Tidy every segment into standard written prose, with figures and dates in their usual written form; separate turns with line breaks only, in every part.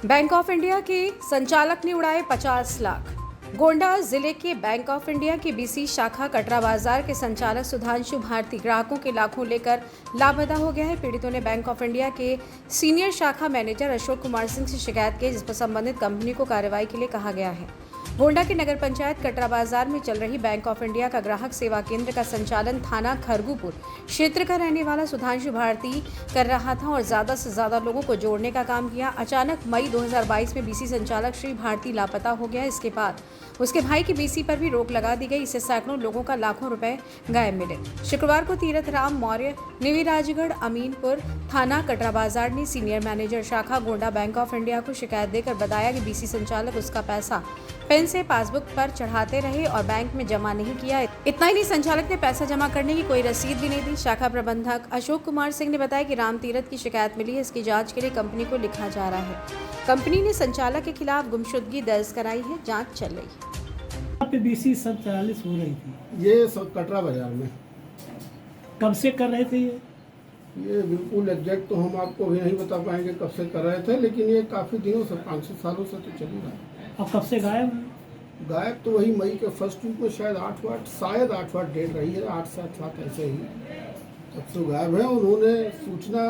Bank of India के संचालक ने उड़ाए 50 लाख। गोंडा जिले के बैंक ऑफ इंडिया की बीसी शाखा कटरा बाजार के संचालक सुधांशु भारती ग्राहकों के लाखों लेकर लापता हो गया है। पीड़ितों ने बैंक ऑफ इंडिया के सीनियर शाखा मैनेजर अशोक कुमार सिंह से शिकायत की, जिस पर संबंधित कंपनी को कार्रवाई के लिए कहा गया है। गोंडा के नगर पंचायत कटरा बाजार में चल रही बैंक ऑफ इंडिया का ग्राहक सेवा केंद्र का संचालन थाना खरगुपुर क्षेत्र का रहने वाला सुधांशु भारती कर रहा था और ज्यादा से ज्यादा लोगों को जोड़ने का काम किया। अचानक मई 2022 में बीसी संचालक श्री भारती लापता हो गया। इसके बाद उसके भाई की बीसी पर भी रोक लगा दी गई। इससे सैकड़ों लोगों का लाखों रुपए गायब मिले। शुक्रवार को तीरथ राम मौर्य निवी राजगढ़ अमीनपुर थाना कटरा बाजार ने सीनियर मैनेजर शाखा गोंडा बैंक ऑफ इंडिया को शिकायत देकर बताया कि बीसी संचालक उसका पैसा पेन से पासबुक पर चढ़ाते रहे और बैंक में जमा नहीं किया। इतना ही नहीं, संचालक ने पैसा जमा करने की कोई रसीद भी नहीं दी। शाखा प्रबंधक अशोक कुमार सिंह ने बताया कि राम तीरथ की शिकायत मिली है, इसकी जांच के लिए कंपनी को लिखा जा रहा है। कंपनी ने संचालक के खिलाफ गुमशुदगी दर्ज कराई है, जांच चल रही है।
यहाँ पे बीसी 47 हो रही थी,
ये सब कटरा बाजार में।
कब से कर रहे थे
ये बिल्कुल एग्जैक्ट तो हम आपको भी नहीं बता पाएंगे कब से कर रहे थे, लेकिन ये काफ़ी दिनों से 5-6 सालों से तो चल ही रहा है।
अब कब से गायब?
गायब तो वही मई के फर्स्ट वीक में शायद 8 डेट रही है, 8-7 ऐसे ही तब से गायब है। उन्होंने सूचना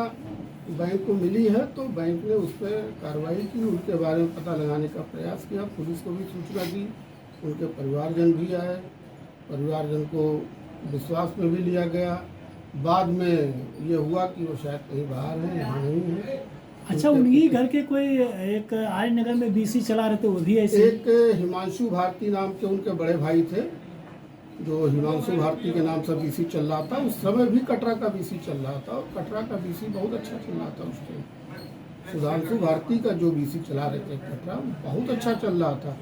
बैंक को मिली है तो बैंक ने उस पर कार्रवाई की, उनके बारे में पता लगाने का प्रयास किया, पुलिस को भी सूचना दी, उनके परिवारजन भी आए, परिवारजन को विश्वास में भी लिया गया। बाद में ये हुआ कि वो शायद कहीं बाहर हैं, यहाँ नहीं है।
अच्छा, उन्हीं घर के कोई एक आर्य नगर में बीसी चला रहे थे, वो भी ऐसे?
एक हिमांशु भारती नाम के उनके बड़े भाई थे, जो हिमांशु भारती के नाम से बीसी चल रहा था। उस समय भी कटरा का बीसी चल रहा था और कटरा का बीसी बहुत अच्छा चल रहा था उस टाइम। सुधांशु भारती का जो बीसी चला रहे थे कटरा, बहुत अच्छा चल रहा था,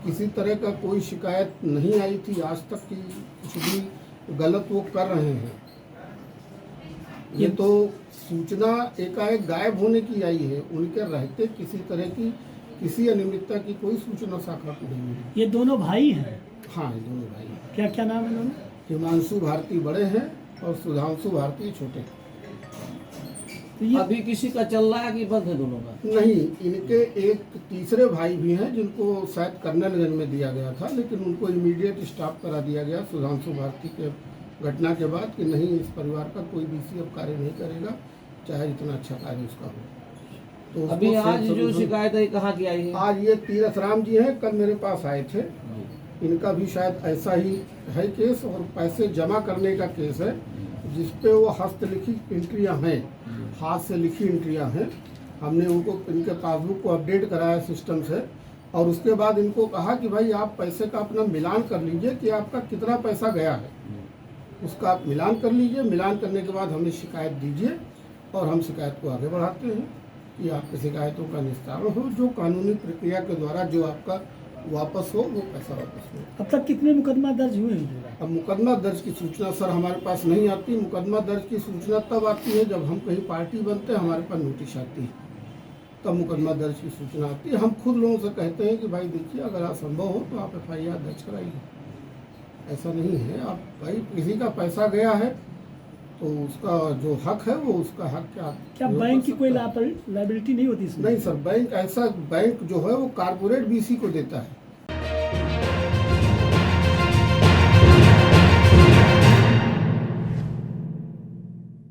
किसी तरह का कोई शिकायत नहीं आई थी आज तक कि कुछ भी गलत वो कर रहे हैं। ये तो सूचना एकाएक गायब होने की आई है, उनके रहते किसी तरह की किसी अनियमितता की कोई सूचना शाखा को नहीं मिली।
ये दोनों भाई हैं?
हाँ, ये दोनों भाई हैं।
क्या क्या नाम है दोनों?
हिमांशु भारती बड़े हैं और सुधांशु भारती छोटे।
तो ये
अभी किसी का चल रहा है कि बंद है दोनों का?
नहीं, इनके एक तीसरे भाई भी हैं जिनको शायद कर्नलगंज में दिया गया था, लेकिन उनको इमीडिएट स्टॉप करा दिया गया सुधांशु भारती के घटना के बाद कि नहीं, इस परिवार का कोई बीसी अब कार्य नहीं करेगा, चाहे जितना अच्छा कार्य उसका हो। तो
अभी आज जो शिकायत है कहाँ की आई है?
आज ये तीरथ राम जी हैं, कल मेरे पास आए थे। इनका भी शायद ऐसा ही है केस और पैसे जमा करने का केस है, जिसपे वो हस्तलिखित एंट्रियां हैं, हाथ से लिखी एंट्रियां हैं। हमने उनको इनके पासबुक को अपडेट कराया सिस्टम से और उसके बाद इनको कहा कि भाई आप पैसे का अपना मिलान कर लीजिए कि आपका कितना पैसा गया है, उसका आप मिलान कर लीजिए। मिलान करने के बाद हमें शिकायत दीजिए और हम शिकायत को आगे बढ़ाते हैं कि आपकी शिकायतों का निस्तारण हो, जो कानूनी प्रक्रिया के द्वारा जो आपका वापस हो वो पैसा वापस हो।
अब तक कितने मुकदमा दर्ज हुए हैं?
अब मुकदमा दर्ज की सूचना सर हमारे पास नहीं आती। मुकदमा दर्ज की सूचना तब आती है जब हम कहीं पार्टी बनते हैं, हमारे पास नोटिस आती है, तब मुकदमा दर्ज की सूचना आती है। हम खुद लोगों से कहते हैं कि भाई देखिए, अगर असंभव हो तो आप FIR दर्ज कराइए। ऐसा नहीं है, आप भाई किसी का पैसा गया है तो उसका जो हक है वो उसका हक
क्या बैंक की कोई लायबिलिटी नहीं होती इसमें?
नहीं सर, बैंक जो है वो कारपोरेट बीसी को देता है।